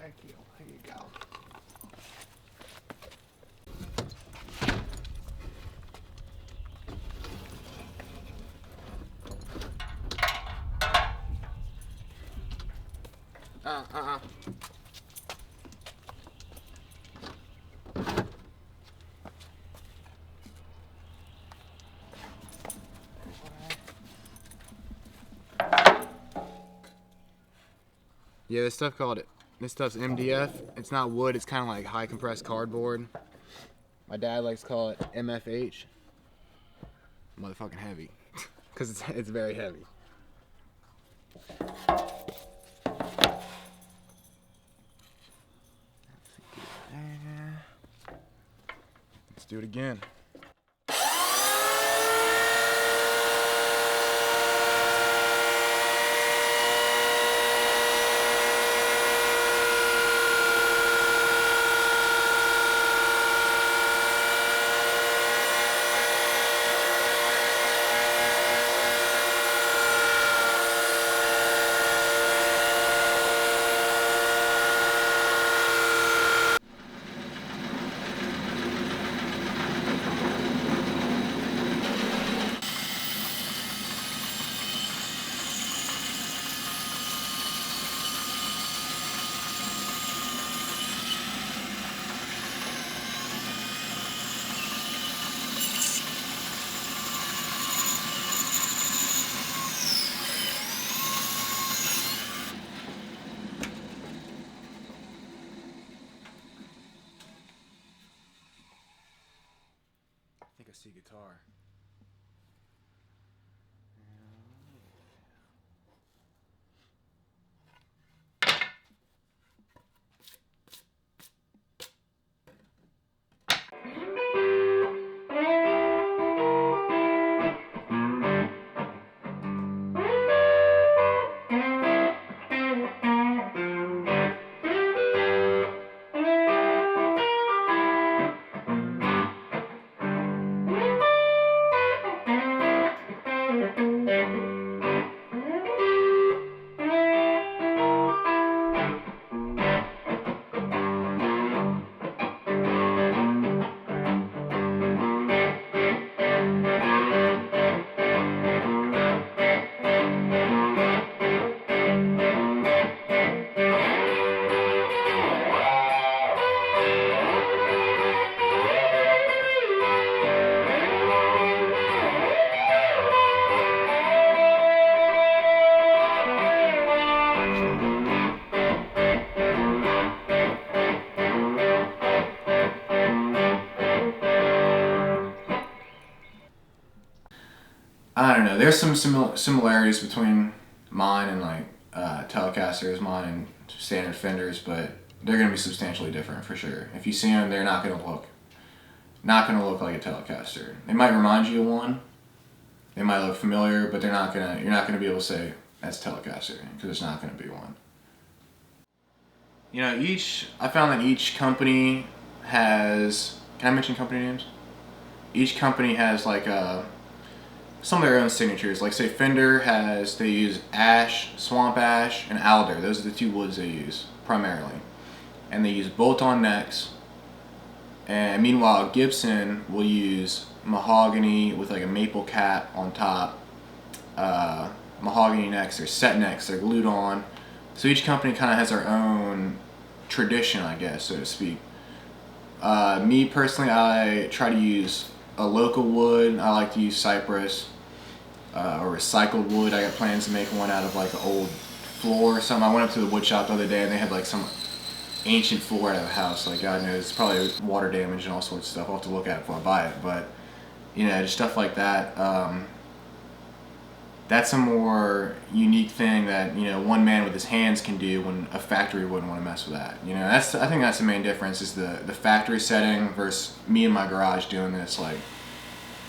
Thank you. Here you go. Yeah, this stuff's MDF. It's not wood, it's kind of like high compressed cardboard. My dad likes to call it MFH. Motherfucking heavy. Because it's very heavy. Let's do it again. I think I see guitar. I don't know. There's some similarities between mine and like Telecasters, mine and standard Fenders, but they're gonna be substantially different for sure. If you see them, they're not gonna look like a Telecaster. They might remind you of one. They might look familiar, but you're not gonna be able to say that's Telecaster because it's not gonna be one. You know, I found that each company has. Can I mention company names? Each company has like some of their own signatures. Like say Fender they use ash, swamp ash, and alder. Those are the two woods they use primarily. And they use bolt-on necks. And meanwhile Gibson will use mahogany with like a maple cap on top. Mahogany necks or set necks, they're glued on. So each company kind of has their own tradition, I guess, so to speak. Me personally, I try to use a local wood. I like to use cypress or recycled wood. I got plans to make one out of like an old floor or something. I went up to the wood shop the other day and they had like some ancient floor out of the house. Like God knows, it's probably water damage and all sorts of stuff. I'll have to look at it before I buy it. But you know, just stuff like that. That's a more unique thing that, you know, one man with his hands can do when a factory wouldn't want to mess with that. You know, I think that's the main difference is the factory setting versus me in my garage doing this, like,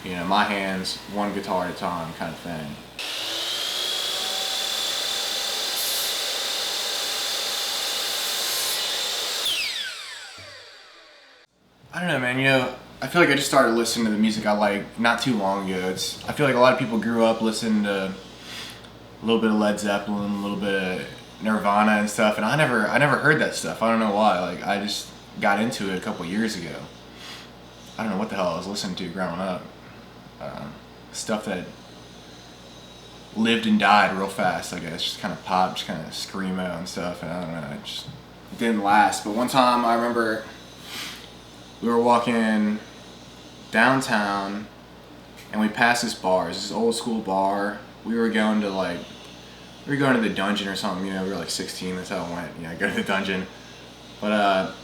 you know, my hands, one guitar at a time kind of thing. I don't know, man, you know, I feel like I just started listening to the music I like not too long ago. I feel like a lot of people grew up listening to a little bit of Led Zeppelin, a little bit of Nirvana and stuff, and I never heard that stuff. I don't know why. Like I just got into it a couple years ago. I don't know what the hell I was listening to growing up. Stuff that lived and died real fast, I guess. Just kind of pop, just kind of screamo and stuff. And I don't know, it just didn't last. But one time I remember we were walking downtown and we passed this bar. It's this old school bar. We were going to the dungeon or something. You know, we were like 16. That's how it went. You know, go to the dungeon. But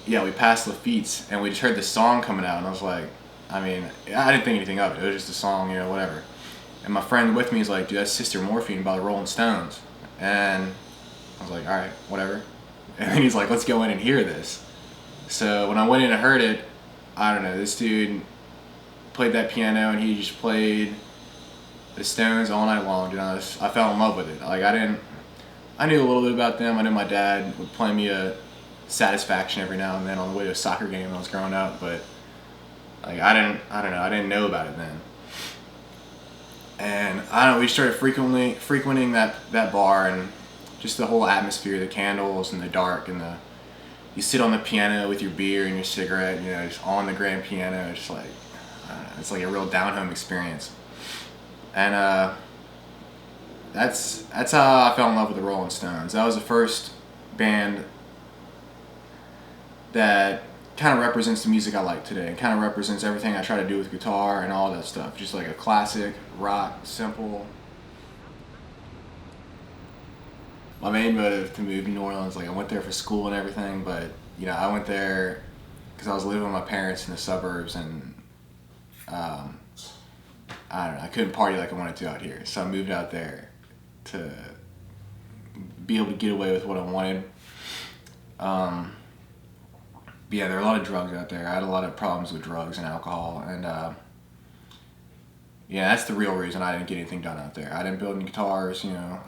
yeah, we passed Lafitte's and we just heard this song coming out, and I was like, I mean, I didn't think anything of it. It was just a song, you know, whatever. And my friend with me is like, dude, that's Sister Morphine by the Rolling Stones. And I was like, all right, whatever. And then he's like, let's go in and hear this. So when I went in and heard it, I don't know, this dude played that piano and he just played the Stones all night long. Dude, I fell in love with it. Like I knew a little bit about them. I knew my dad would play me a Satisfaction every now and then on the way to a soccer game when I was growing up, but like I didn't know about it then. And I don't know, we started frequenting that bar, and just the whole atmosphere, the candles and the dark, and you sit on the piano with your beer and your cigarette, you know, just on the grand piano. Just like, I don't know, it's like a real down home experience. And that's how I fell in love with the Rolling Stones. That was the first band that kind of represents the music I like today. It kind of represents everything I try to do with guitar and all that stuff. Just like a classic rock, simple. My main motive to move to New Orleans, like I went there for school and everything, but you know, I went there because I was living with my parents in the suburbs, and I don't know, I couldn't party like I wanted to out here, so I moved out there to be able to get away with what I wanted. Yeah, there are a lot of drugs out there. I had a lot of problems with drugs and alcohol, and yeah, that's the real reason I didn't get anything done out there. I didn't build any guitars, you know.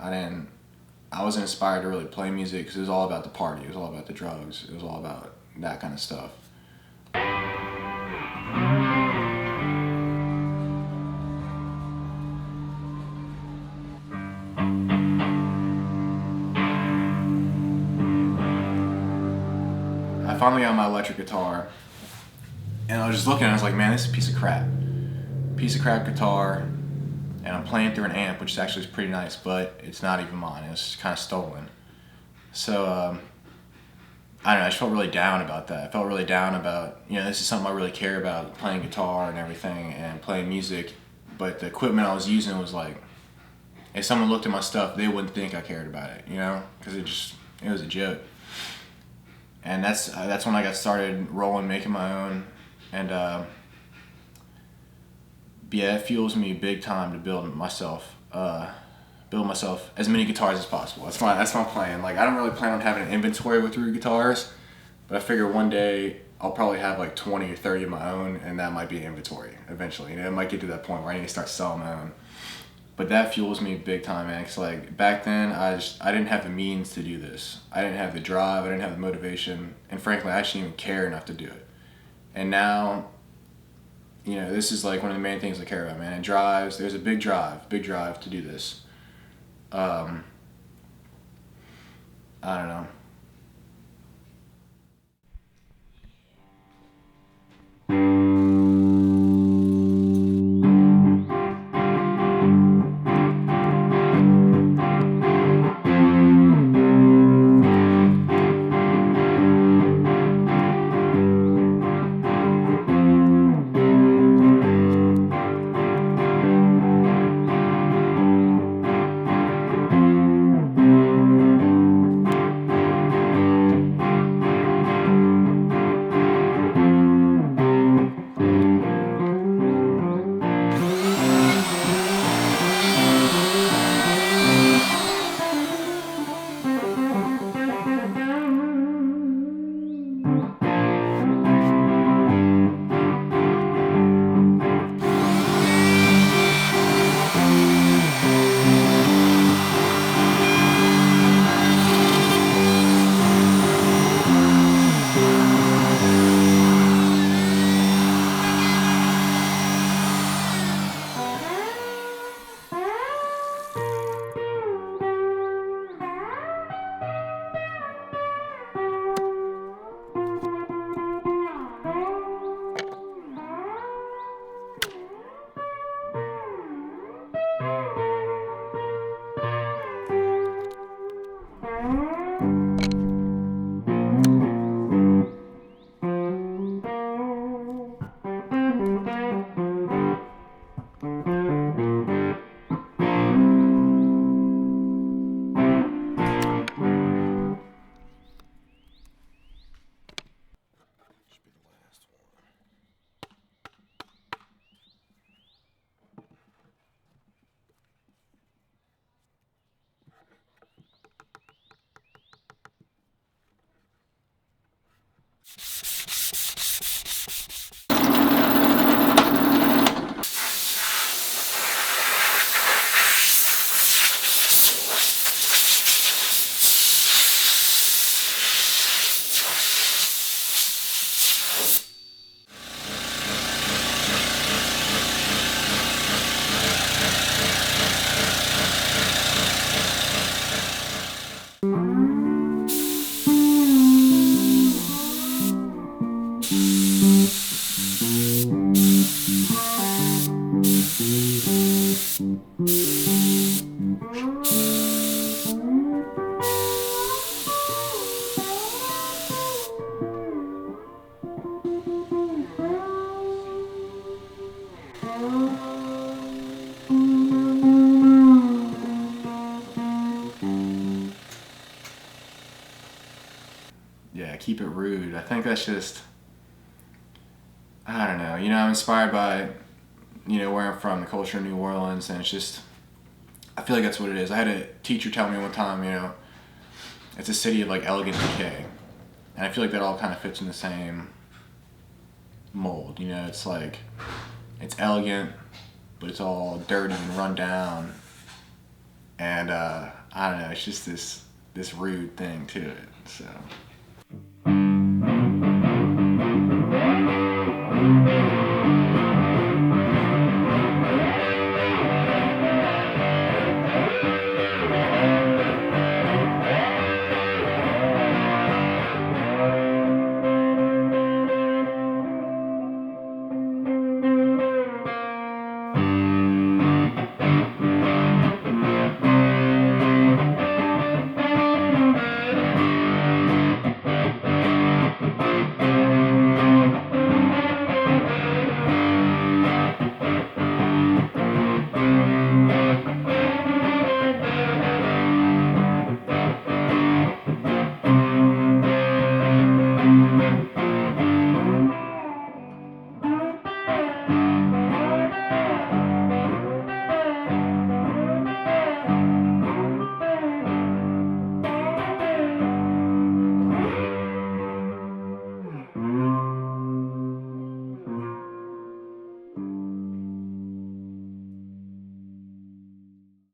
I wasn't inspired to really play music because it was all about the party. It was all about the drugs. It was all about that kind of stuff. I finally got my electric guitar, and I was just looking, and I was like, man, this is a piece of crap. Piece of crap guitar, and I'm playing through an amp, which actually is pretty nice, but it's not even mine. It's kind of stolen. So, I don't know, I just felt really down about that. I felt really down about, you know, this is something I really care about, playing guitar and everything, and playing music, but the equipment I was using was like, if someone looked at my stuff, they wouldn't think I cared about it, you know, because it was a joke. And that's when I got started rolling, making my own, and yeah, it fuels me big time to build myself as many guitars as possible. That's my plan. Like, I don't really plan on having an inventory with 3 guitars, but I figure one day I'll probably have like 20 or 30 of my own, and that might be an inventory eventually. You know, it might get to that point where I need to start selling my own. But that fuels me big time, man. 'Cause like back then, I didn't have the means to do this. I didn't have the drive. I didn't have the motivation, and frankly, I didn't even care enough to do it. And now, you know, this is like one of the main things I care about, man. It drives. There's a big drive to do this. I don't know. Yeah, keep it rude. I think that's just, I don't know. You know, I'm inspired by, you know, where I'm from, the culture of New Orleans, and it's just, I feel like that's what it is. I had a teacher tell me one time, you know, it's a city of like elegant decay, and I feel like that all kind of fits in the same mold. You know, it's like, it's elegant, but it's all dirty and run down, and I don't know. It's just this rude thing to it. So.